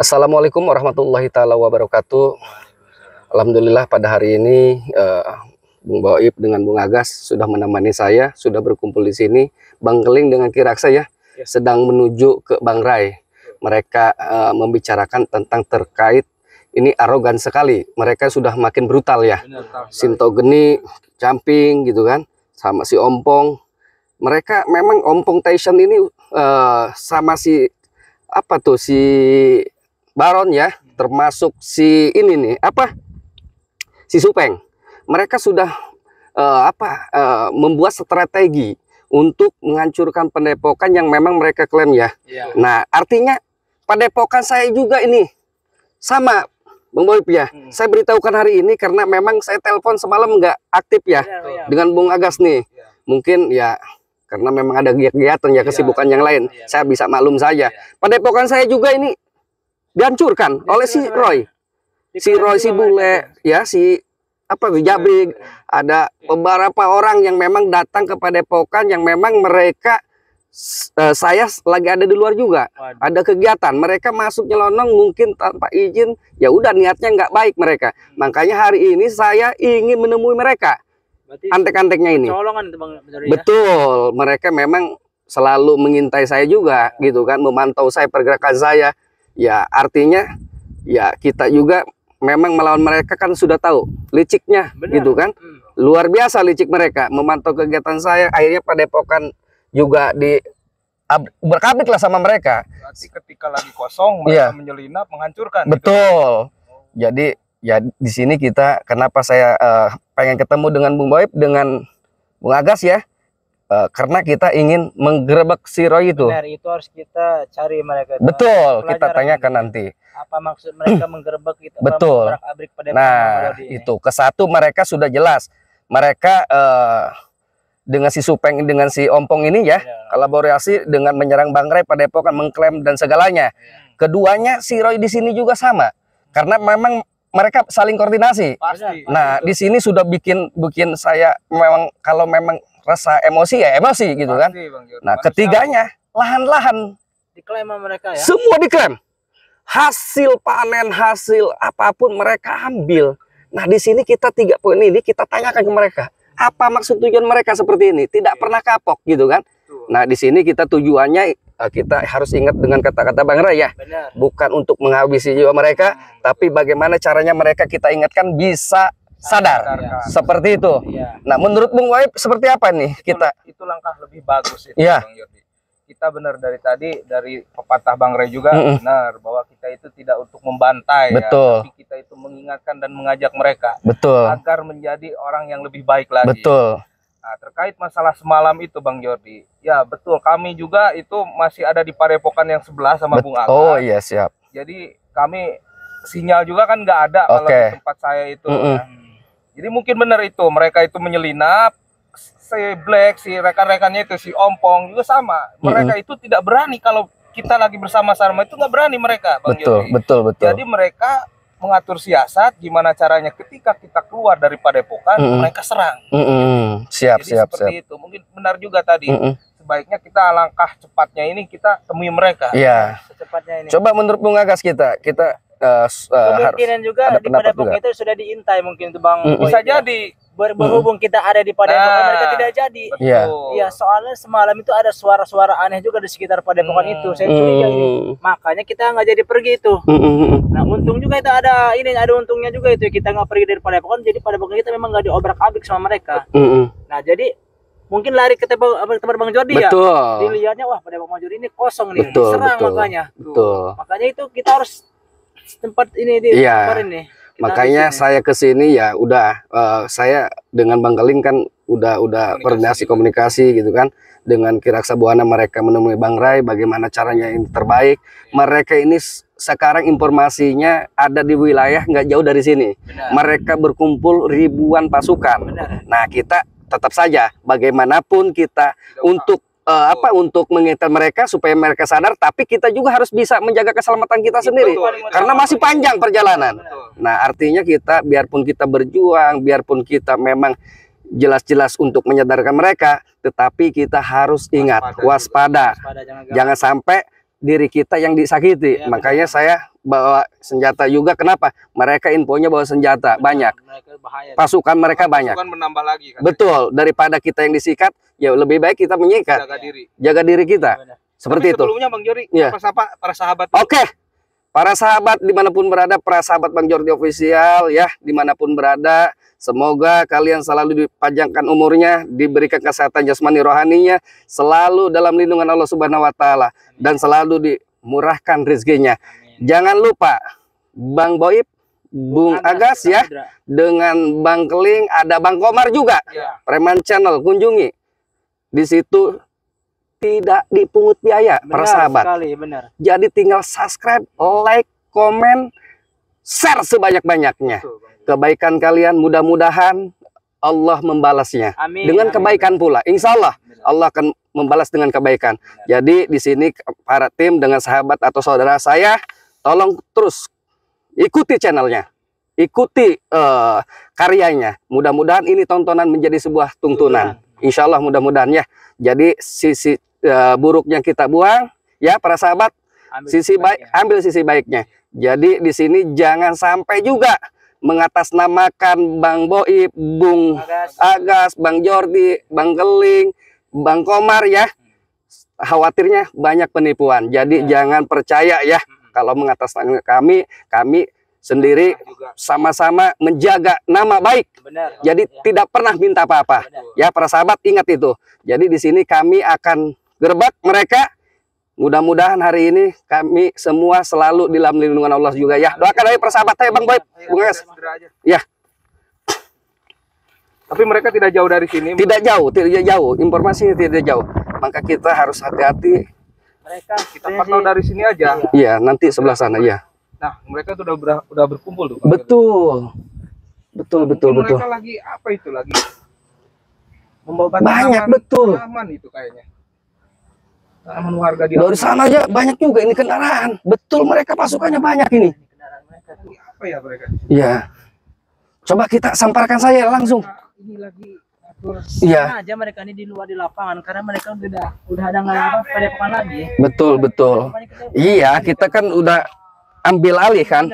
Assalamualaikum warahmatullahi taala wabarakatuh. Alhamdulillah pada hari ini Bung Boib dengan Bung Agas sudah menemani saya, sudah berkumpul di sini. Bang Keling dengan Kiraksa ya, sedang menuju ke Bang Rai. Mereka membicarakan tentang terkait ini arogan sekali. Mereka sudah makin brutal ya. Sinto Geni, Camping gitu kan, sama si Ompong. Mereka memang Ompong Tyson ini sama si apa tuh si Baron ya, termasuk si ini nih si Supeng. Mereka sudah membuat strategi untuk menghancurkan padepokan yang memang mereka klaim ya. Nah artinya padepokan saya juga ini sama Bung Boib ya. Saya beritahukan hari ini karena memang saya telepon semalam nggak aktif ya, dengan Bung Agas nih. Mungkin ya karena memang ada kegiatan ya, kesibukan yang lain. Saya bisa maklum saja. Padepokan saya juga ini dihancurkan oleh si Roy. Si Bule ya, si Jabrig. Ada beberapa orang yang memang datang ke padepokan yang memang mereka saya lagi ada di luar juga. Ada kegiatan, mereka masuk nyelonong mungkin tanpa izin. Ya udah, niatnya nggak baik mereka. Makanya hari ini saya ingin menemui mereka. Antek-anteknya ini. Betul, mereka memang selalu mengintai saya juga gitu kan, memantau saya, pergerakan saya. Ya artinya ya kita juga memang melawan mereka kan sudah tahu liciknya. Benar. Gitu kan. Luar biasa licik mereka memantau kegiatan saya. Akhirnya padepokan juga berkabrik lah sama mereka. Berarti ketika lagi kosong mereka menyelinap menghancurkan. Betul gitu. Jadi ya di sini kita kenapa saya pengen ketemu dengan Bung Boib dengan Bung Agas ya. Karena kita ingin menggerebek si Roy itu. Benar, itu harus kita cari mereka. Betul, kita tanyakan nanti. Apa maksud mereka menggerebek itu? Betul. Nah, itu ke satu mereka sudah jelas. Mereka dengan si Supeng, dengan si Ompong ini ya, kolaborasi dengan menyerang Bang Rai, padepokan, mengklaim dan segalanya. Keduanya si Roy di sini juga sama. Karena memang mereka saling koordinasi. Pasti. Nah, di sini sudah bikin saya memang kalau memang rasa emosi ya emosi gitu kan. Nah, ketiganya lahan-lahan diklaim mereka ya. Semua diklaim. Hasil panen, hasil apapun mereka ambil. Nah, di sini kita 3 poin ini kita tanyakan ke mereka. Apa maksud tujuan mereka seperti ini? Tidak pernah kapok gitu kan. Nah, di sini kita tujuannya kita harus ingat dengan kata-kata Bang Rai ya. Benar. Bukan untuk menghabisi jiwa mereka, tapi bagaimana caranya mereka kita ingatkan bisa sadar. Seperti itu. Nah, menurut Bung Boib seperti apa nih kita? Itu langkah lebih bagus itu, Bang Yordi. Kita benar dari tadi, dari pepatah Bang Rai juga benar bahwa kita itu tidak untuk membantai. Betul. Ya, tapi kita itu mengingatkan dan mengajak mereka. Betul. Agar menjadi orang yang lebih baik lagi. Betul. Nah, terkait masalah semalam itu Bang Yordi, ya betul, kami juga itu masih ada di padepokan yang sebelah sama Bung Agas. Oh iya, siap. Jadi kami sinyal juga kan nggak ada kalau di tempat saya itu. Jadi mungkin benar itu, mereka itu menyelinap, si Black, si rekan-rekannya itu, si Ompong juga sama. Mereka itu tidak berani kalau kita lagi bersama-sama, itu nggak berani mereka, Bang Yordi. Betul. Jadi mereka mengatur siasat, gimana caranya ketika kita keluar dari padepokan, mereka serang. Siap. Seperti itu, mungkin benar juga tadi. Sebaiknya kita langkah cepatnya ini kita temui mereka. Iya. Secepatnya ini. Coba menurut Bung Agas kita kemungkinan juga di padepokan itu sudah diintai mungkin itu Bang. Bisa jadi berhubung kita ada di padepokan mereka tidak jadi. Iya, soalnya semalam itu ada suara-suara aneh juga di sekitar padepokan itu. Saya curiga ini. Makanya kita nggak jadi pergi itu. Nah, untung juga itu ada untungnya juga itu kita nggak pergi dari padepokan, jadi padepokan kita memang nggak diobrak-abrik sama mereka. Nah, jadi mungkin lari ke tempat Bang Jordi ya. Dilihatnya wah padepokan Bang Jordi ini kosong nih, diserang makanya. Makanya itu kita harus tempat ini kemarin nih. Makanya saya ke sini ya udah saya dengan Bang Keling kan udah komunikasi gitu kan dengan Kiraksa Buana, mereka menemui Bang Rai bagaimana caranya yang terbaik. Mereka ini sekarang informasinya ada di wilayah nggak jauh dari sini. Mereka berkumpul ribuan pasukan. Nah, kita tetap saja bagaimanapun kita untuk untuk mengingatkan mereka supaya mereka sadar, tapi kita juga harus bisa menjaga keselamatan kita sendiri karena masih panjang perjalanan. Nah, artinya kita biarpun kita berjuang, biarpun kita memang jelas-jelas untuk menyadarkan mereka, tetapi kita harus ingat waspada. Jangan sampai diri kita yang disakiti. Ya, makanya saya bawa senjata juga. Kenapa? Mereka infonya bawa senjata banyak. Pasukan mereka banyak. Pasukan menambah lagi. Kan? Betul. Daripada kita yang disikat, ya lebih baik kita menyikat. Jaga diri kita. Seperti itu. Sebelumnya Bang Jordi, para sahabat. Oke. Para sahabat dimanapun berada, para sahabat Bang Jordi Official ya, dimanapun berada, semoga kalian selalu dipanjangkan umurnya, diberikan kesehatan jasmani rohaninya, selalu dalam lindungan Allah Subhanahu Wa Taala, dan selalu dimurahkan rezekinya. Jangan lupa Bang Boib, Bung Agas ya, dengan Bang Keling, ada Bang Komar juga, Preman Channel, kunjungi di situ. Tidak dipungut biaya, para sahabat. Sekali, benar. Jadi tinggal subscribe, like, komen, share sebanyak-banyaknya. Kebaikan kalian mudah-mudahan Allah membalasnya. Amin, dengan kebaikan pula. Insya Allah Allah akan membalas dengan kebaikan. Jadi di sini para tim dengan sahabat atau saudara saya, tolong terus ikuti channelnya, ikuti karyanya. Mudah-mudahan ini tontonan menjadi sebuah tuntunan. Insya Allah mudah-mudahan ya. Jadi sisi buruknya kita buang ya para sahabat, ambil sisi baiknya. Jadi di sini jangan sampai juga mengatasnamakan Bang Boib, Bung Agas, Bang Jordi, Bang Keling, Bang Komar ya. Khawatirnya banyak penipuan. Jadi jangan percaya ya kalau mengatasnamakan kami sendiri sama-sama menjaga nama baik. Benar. Jadi tidak pernah minta apa-apa. Ya para sahabat ingat itu. Jadi di sini kami akan gerbek mereka. Mudah-mudahan hari ini kami semua selalu di dalam lindungan Allah juga ya. Doakan aja para sahabat saya Bang Boib, Bung Agas. Ya. Tapi mereka tidak jauh dari sini. Tidak jauh. Informasinya tidak jauh. Maka kita harus hati-hati. Kita pantau dari sini aja. Iya, nanti sebelah sana ya. Nah, mereka tuh udah berkumpul tuh. Betul. Mereka lagi apa itu lagi? Membawa banyak betul. Tanaman itu kayaknya. Tanaman warga di dari sana aja banyak juga ini kendaraan. Betul, mereka pasukannya banyak ini. Apa ya mereka? Iya. Coba kita samparkan saya langsung. Ini lagi Iya. Aja mereka ini di luar di lapangan karena mereka udah ada nggak apa padepokan lagi. Betul. Iya, kita kan udah ambil alih kan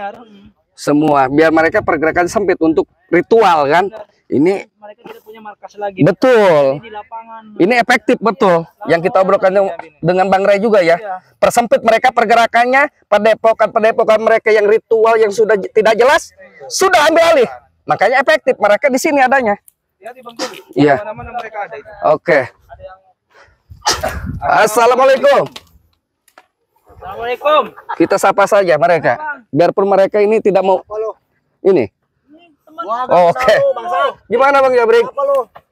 semua biar mereka pergerakan sempit untuk ritual kan. Ini mereka tidak punya markas lagi. Betul. Di lapangan. Ini efektif betul. Yang kita obrolkan dengan Bang Ray juga ya. Persempit mereka pergerakannya, padepokan mereka yang ritual yang sudah tidak jelas sudah ambil alih. Makanya efektif mereka di sini adanya. Iya. Oke. Assalamualaikum. Assalamualaikum. Kita sapa saja mereka. Biarpun mereka ini tidak mau ini. Oh, oke. Gimana Bang Jabrik?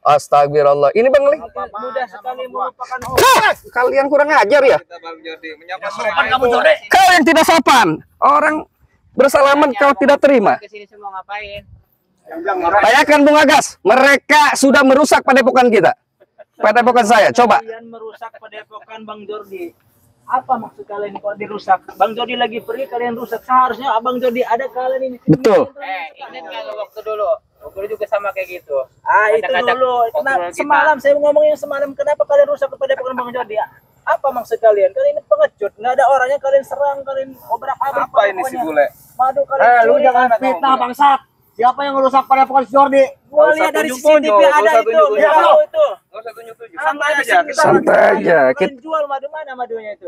Astagfirullah. Ini Bang Ling. Mudah sekali melupakan. Kalian kurang ajar ya? Kalian tidak sopan. Orang bersalaman kau tidak terima. Tanyakan Bung Agas. Mereka sudah merusak padepokan kita. Padepokan saya. Coba. Kalian merusak padepokan Bang Jordi. Apa maksud kalian ini kalau dirusak? Bang Jordi lagi pergi, kalian rusak. Seharusnya Abang Jordi ada, kalian ini. Betul. Ingat kalau waktu dulu juga sama kayak gitu. Itu dulu. Semalam saya ngomongin semalam, kenapa kalian rusak kepada Bang Jordi? Apa maksud kalian? Kalian ini pengecut, nggak ada orangnya, kalian serang, kalian obrak-abrik. Apa ini si bule? Madu kalian. Lu jangan fitnah bangsat. Siapa yang ngerusak pada Pokok Jordi? Gua lihat dari CCTV ada itu. Ya itu. Santai aja. Kita jual madu, mana madunya itu?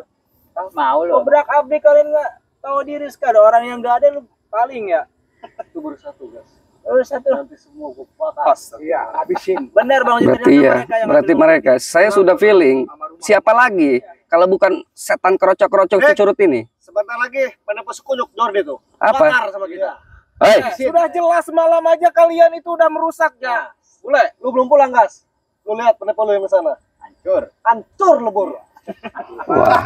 Mau lo. Obrak-abrik kalian nggak tahu diri sekali. Orang yang nggak ada lu paling ya. Itu baru satu, guys. Baru satu. Nanti semua gua pas. Iya, habisin. Benar Bang. Berarti mereka. Saya sudah feeling. Siapa lagi? Kalau bukan setan kerocok-kerocok curut ini. Sebentar lagi pada pesukunyuk Jordi tuh. Apa? Bakar sama kita. Hei. Sudah jelas malam aja kalian itu udah merusak ya. Bule, lu belum pulang, Gas. Lu lihat penipu lu yang ke sana. Hancur lebur. Wah.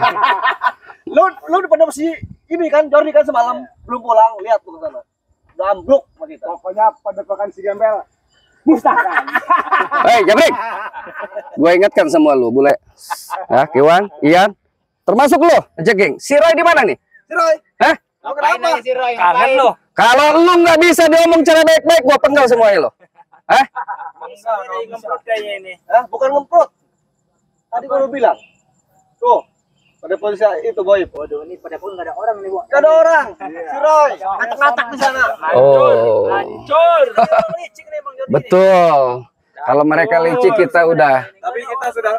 Lu pada si ini kan Jordi kan semalam belum pulang, lihat tuh ke sana. Udah ambruk sama kita. Pokoknya padepokan si Gembel Mustahil. Hei, Jabrik. Gue ingatkan semua lu, bule. Ya, Kiwan, Ian. Termasuk lu, Jeging. Si Roy di mana nih? Si Roy. Hah? Kenapa? Si Roy Kangen lo. Kalau lu nggak bisa diomong cara baik-baik, gua penggal semuanya lo. Hah? Ngemprot kayaknya ini. Bukan ngemprot. Tadi gua bilang. Tuh. Padepokan itu goib. Waduh, ini padepokan nggak ada orang nih, Bu. Gak ada orang. Si Roy, ngatak-ngatak di sana. Oh. Hancur. Licik nih Bang Jordi. Betul. Kalau mereka licik kita udah. Tapi kita sudah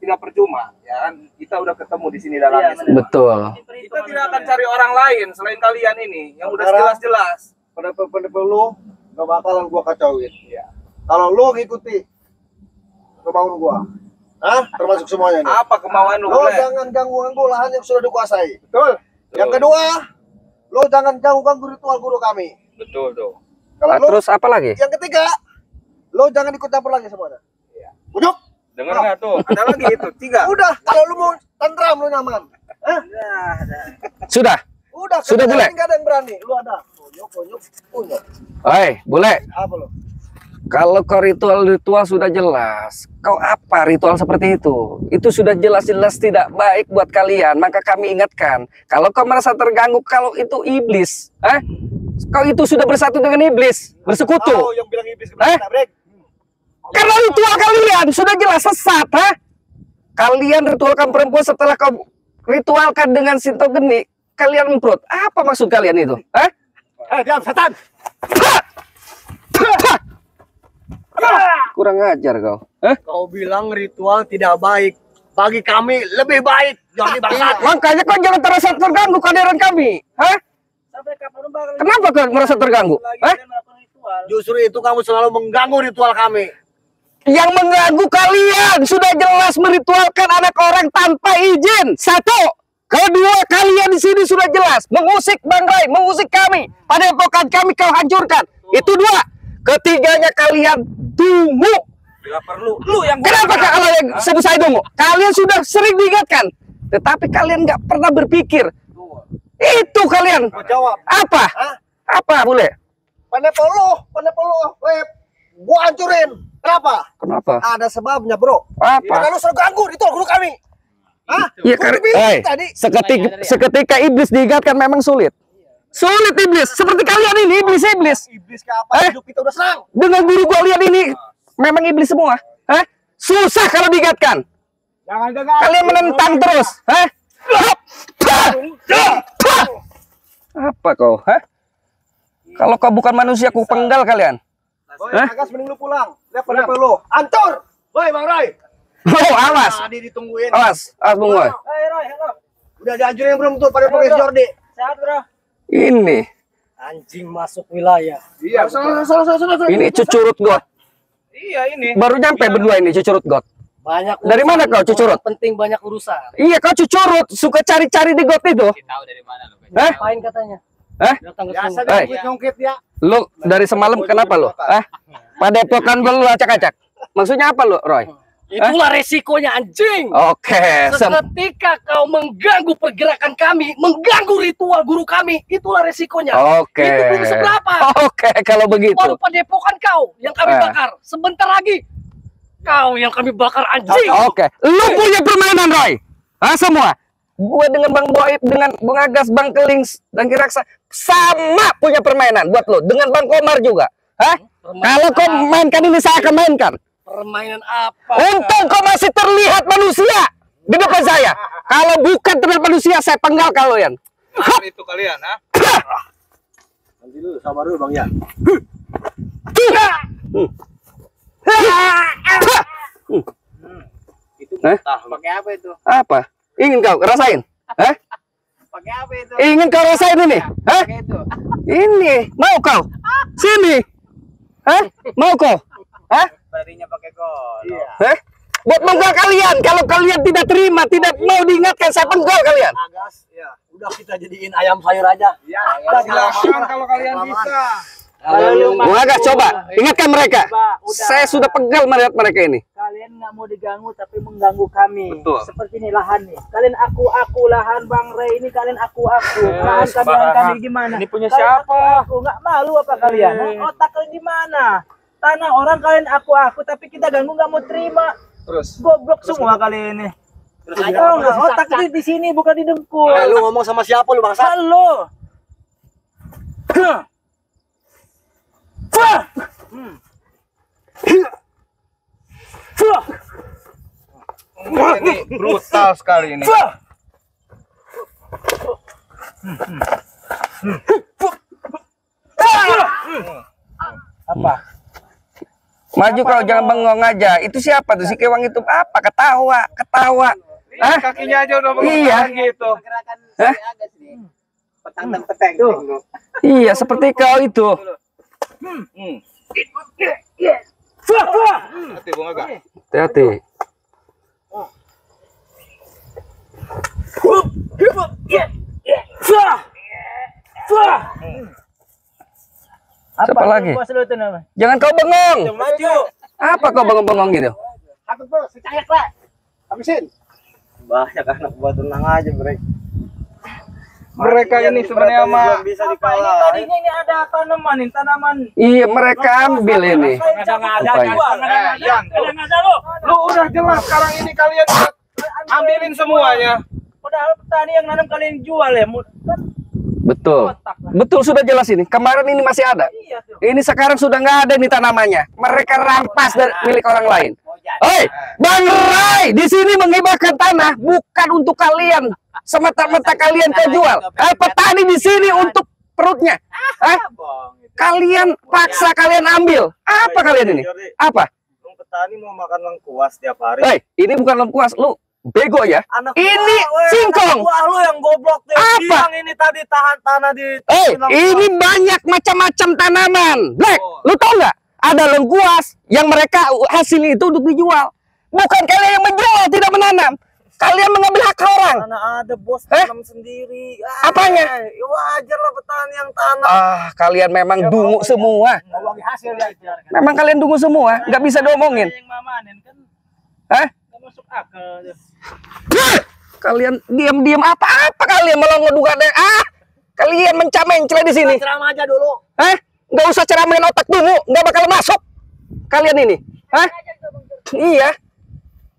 tidak percuma, ya kan? Kita udah ketemu di sini dalamnya. Betul. Kita tidak akan cari orang lain selain kalian ini yang udah jelas-jelas. Padepokan lu gak bakalan gua kacauin. Kalau lu ngikuti kemauan gua, termasuk semuanya nih. Apa kemauan lu? Lo jangan ganggu lahan yang sudah dikuasai. Betul. Yang kedua, lo jangan ganggu ritual guru kami. Betul tuh. Kalau lo, Terus apa lagi? yang ketiga, lo jangan ikut campur lagi semuanya. Ujuk. Dengar nggak tuh? Ada lagi itu 3. Udah, kalau lo mau tentram lo nyaman. Sudah. Sudah boleh. Enggak ada yang berani. Lo ada. Ujuk. Oi, boleh. Apa lo? Kalau kau ritual sudah jelas, kau apa ritual seperti itu? Itu sudah jelas-jelas tidak baik buat kalian. Maka kami ingatkan, kalau kau merasa terganggu, kalau itu iblis, kau itu sudah bersatu dengan iblis, bersekutu. Oh, yang bilang iblis Brek. Karena ritual kalian sudah jelas sesat, Kalian ritualkan perempuan setelah kau ritualkan dengan Sinto Geni, kalian memperut. Apa maksud kalian itu? Diam setan. Kurang ajar kau. Kau bilang ritual tidak baik. Bagi kami lebih baik. Jordi bangsat. Makanya kau jangan terasa terganggu kehadiran kami. Sampai kapan bakal Kenapa kau merasa terganggu? Justru itu kamu selalu mengganggu ritual kami. Yang mengganggu kalian sudah jelas meritualkan anak orang tanpa izin. 1. Kedua, kalian di sini sudah jelas mengusik Bang Ray, mengusik kami. Padepokan kami kau hancurkan. Itu 2. Ketiganya kalian dungu. Tidak perlu. Lu yang Kenapa kalau yang sebut saya dungu? Kalian sudah sering diingatkan, tetapi kalian nggak pernah berpikir. Itu kalian. Jawab. Apa? Apa boleh? Padepokan lu, gua hancurin. Kenapa? Kenapa? Ada sebabnya, Bro. Apa? Karena lu selalu ganggu ritual guru kami. Iya karena seketika iblis diingatkan memang sulit. Sulit iblis, seperti kalian ini iblis. Iblis ke apa? Hidup kita udah senang. Dengan guru kalian ini memang iblis semua. Susah kalau diingatkan. Jangan dengar. Kalian menentang terus. Apa kau? Kalau kau bukan manusia, ku penggal kalian. Agas mending lu pulang. Lihat padepokan lu. Hancur. Woi, Bang Ray. Oh, awas. Tadi ditungguin. Awas, Bung Boy. Hai Roy, halo. Udah dihancurin belum tuh padepokan Jordi? Sehat, Bro. Ini Anjing masuk wilayah. Iya. Salah. ini cucurut got. Iya ini. Baru nyampe berdua ini cucurut got. Banyak Dari mana kau cucurut? Penting banyak urusan. Iya, kau cucurut, suka cari-cari di got itu. Tahu dari mana lu? Ngapain katanya? Datang ke Biasa sini. nyongkit ya. Lu dari semalam kenapa lu? Padepokan lu acak-acak. Maksudnya apa lu, Roy? Itulah resikonya anjing. Oke, Seketika kau mengganggu pergerakan kami, mengganggu ritual guru kami, itulah resikonya. Oke. Itu belum seberapa. Oke, kalau begitu. Baru padepokan kau yang kami bakar. Sebentar lagi kau yang kami bakar anjing. Oke. Lu punya permainan, Roy. Semua. Gue dengan Bang Boib, dengan Bang Agas, Bang Kelings, dan Kiraksa sama punya permainan buat lo. Dengan Bang Komar juga. Kalau kau mainkan ini, saya akan mainkan. Permainan apa? Untung kau masih terlihat manusia di depan saya. Kalau bukan terlihat manusia, saya penggal kalian. Apa itu kalian, Nanti dulu, sabar dulu Bang ya. Itu pakai apa itu? Apa? Ingin kau rasain? Pakai apa itu? Ingin kau rasain ini? Pakai itu. Ini, mau kau? Sini. Mau kau? Berarti pakai kol. Iya. Buat menggal kalian. Kalau kalian tidak terima, tidak mau diingatkan, saya penggal kalian. Agas, ya. Udah kita jadiin ayam sayur aja. Ya, silakan kalau kalian bisa. Bung Agas, coba ingatkan mereka. Saya sudah pegal melihat mereka ini. Kalian nggak mau diganggu tapi mengganggu kami. Betul. Seperti ini lahan nih. Kalian aku lahan Bang Ray ini kalian aku. Lahan kami gimana? Ini punya Kalian siapa? Aku nggak malu apa kalian? Otak kalian di mana? Tanah orang kalian aku tapi kita ganggu nggak mau terima. Terus. Goblok semua kalian ini. Terus aja otak itu di sini bukan di dengkul. Lu ngomong sama siapa lu bangsa? Halo. Ini brutal sekali ini. Apa? Maju kau, jangan bengong aja. Itu siapa tuh si Kewang itu? Apa? Ketawa. Hah? Kakinya aja udah bengong gitu. Hah? Petang-petang. Iya, seperti kau itu. Hati Bung Aga. Hati-hati. Siapa lagi? Jangan kau bengong. Maju. Apa kau bengong-bengong gitu? Aku bro, secayat lah. Habisin. Banyak anak buat tenang aja mereka. Mereka ini sebenarnya mah bisa dikalah. Tadinya ini ada tanaman. Iya, mereka ambil ini. Lu udah jelas sekarang ini kalian ambilin semuanya. Padahal petani yang nanam kalian jual ya. Betul. Betul, sudah jelas ini. Kemarin ini masih ada. Ini sekarang sudah nggak ada nih tanamannya. Mereka rampas dari milik orang lain. Hei, Bang Rai, di sini menghibahkan tanah bukan untuk kalian. Semata-mata kalian kejual. Petani di sini untuk perutnya. Kalian paksa kalian ambil. Apa kalian ini? Apa? Petani mau makan lengkuas tiap hari. Hei, ini bukan lengkuas. Lu bego ya? Ini singkong. Wah, lu yang goblok deh. Apa? Bilang ini tadi tahan tanah di. Ini banyak macam-macam tanaman. Black, lu tau nggak? Ada lengkuas yang mereka hasilnya itu untuk dijual. Bukan kalian yang menjual, tidak menanam. Kalian mengambil hak orang. Mana ada bos tanam sendiri. Apanya? Ya wajar lah petani yang tanam. Kalian memang dungu semua. Hasil ya. Memang kalian dungu semua, nggak bisa diomongin. Yang mamanen kan. Hah? Nggak masuk akal. Kalian diam-diam apa kalian malah ngeduga deh. Kalian mencela di sini. Ceramah aja dulu. Nggak usah ceramain otak dungu, nggak bakal masuk. Kalian ini. Iya.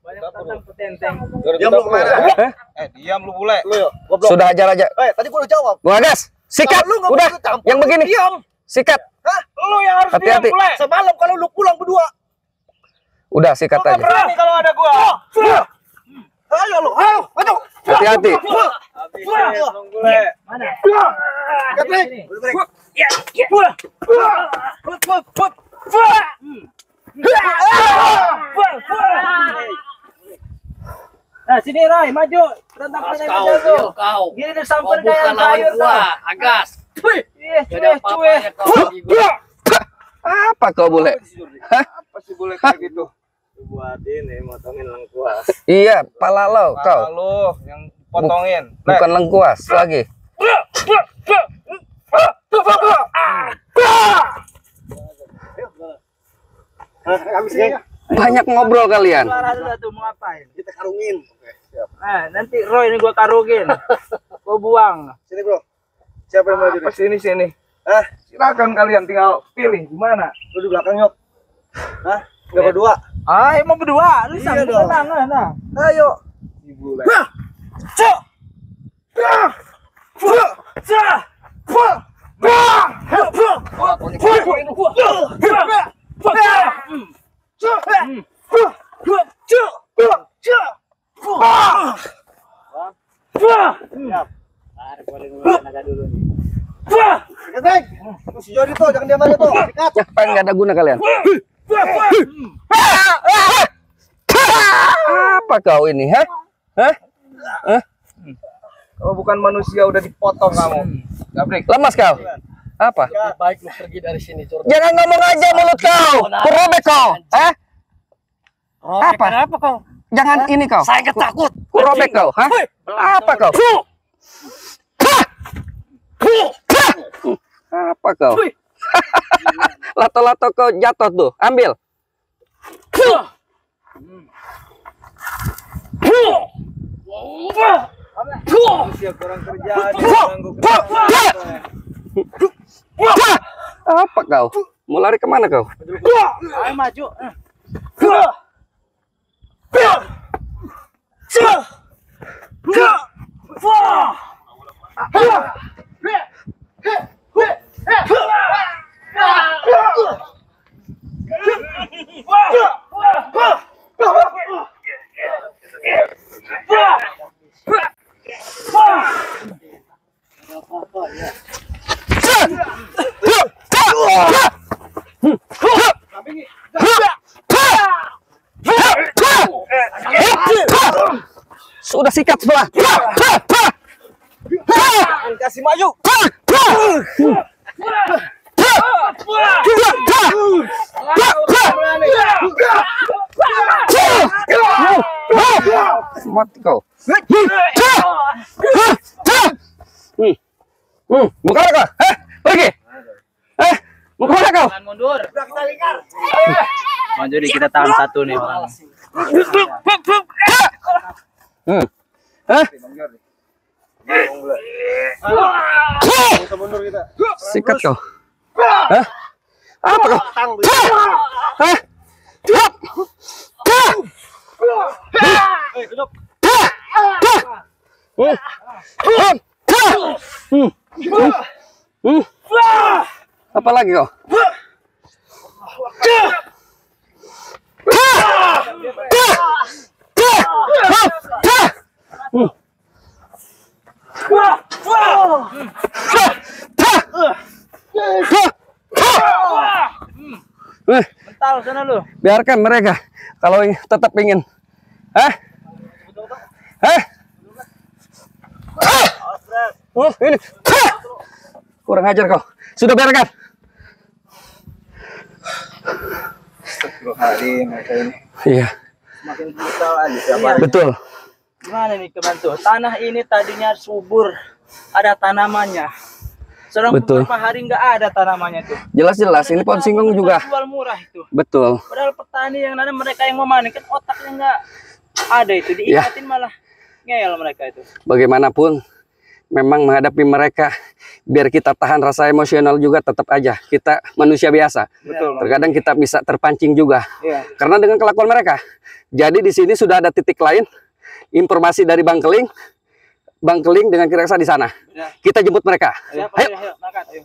Banyak tentang petenteng. Diam lu kemarin. Diam lu bule. Lu yuk, goblok. Sudah ajar aja. Tadi gua udah jawab. Gua gas. Sikat. Lu nggak Udah. boleh campur. Yang begini. Diam. Sikat. Lu yang harus diam Hati-hati. bule. Semalam kalau lu pulang berdua. Udah, sikat Lu nggak aja. berani kalau ada gua. Ayo lu, ayo, maju. Hati-hati. Mana? Katrik. Nah, sini Rai, maju. Tentang petenteng tuh. Gini tuh samperin kayak sayur tuh. Agas. Cuy. Apa kau boleh? Apa sih bule kayak gitu? Buat ini motongin lengkuas. Iya, pala lo kau. Lu yang potongin. Bukan lengkuas lagi. Banyak ngobrol kalian. Suara dulu tuh mau ngapain? Kita karungin. Oke, siap. Nah, nanti Roy ini gua karungin. Gua buang. Sini, Bro. Siapa yang maju Apa nih? sini? Silakan kalian tinggal pilih gimana. Lu di belakang, Yok. Enggak berdua. Emang berdua. Lu Iya dong. nah. Ayo. Si bule. Katrik. Si Jody tuh jangan diam aja tuh. Sikat. Apa nggak ada guna kalian? Apa kau ini, hah? Kalau bukan manusia udah dipotong kamu. Gabrik. Lemas kau? Apa? Baik lu pergi dari sini, Cur. Jangan ngomong aja mulut kau. Kurobek kau. Apa? Kenapa kau? Jangan ini kau. Saya ketakut. Kurobek kau, hah? Apa kau? Apa kau? Lato-lato kau jatuh tuh. Ambil. Manusia kurang kerja. Apa kau? Mau lari kemana kau? Ayo maju. Sudah sikat sebelah. Kasih maju. Mati kau. Mau kemana kau? Pergi. Mau kemana kau? Mundur. Maju di kita tahan satu nih. Sikat kau. Apa kau? Apa lagi kau? Mental sana lu. Biarkan mereka kalau tetap ingin. Ini. Kurang ajar kau. Sudah biarkan. Iya. Semakin brutal aja. Betul. Gimana nih teman tuh? Tanah ini tadinya subur, ada tanamannya. Sekarang Betul. beberapa hari nggak ada tanamannya tuh. Jelas-jelas ini pohon singkong juga. Jual murah itu. Betul. Padahal petani yang nanam mereka yang memanen kan otaknya nggak ada itu, diingatin malah ngeyel mereka itu. Bagaimanapun memang menghadapi mereka, biar kita tahan rasa emosional juga tetap aja kita manusia biasa. Betul. Terkadang kita bisa terpancing juga. Iya. Karena dengan kelakuan mereka. Jadi di sini sudah ada titik lain. Informasi dari Bang Keling dengan Kiraksa di sana. Ya. Kita jemput mereka. Siapa? Ayo. Ayo, berangkat, ayo.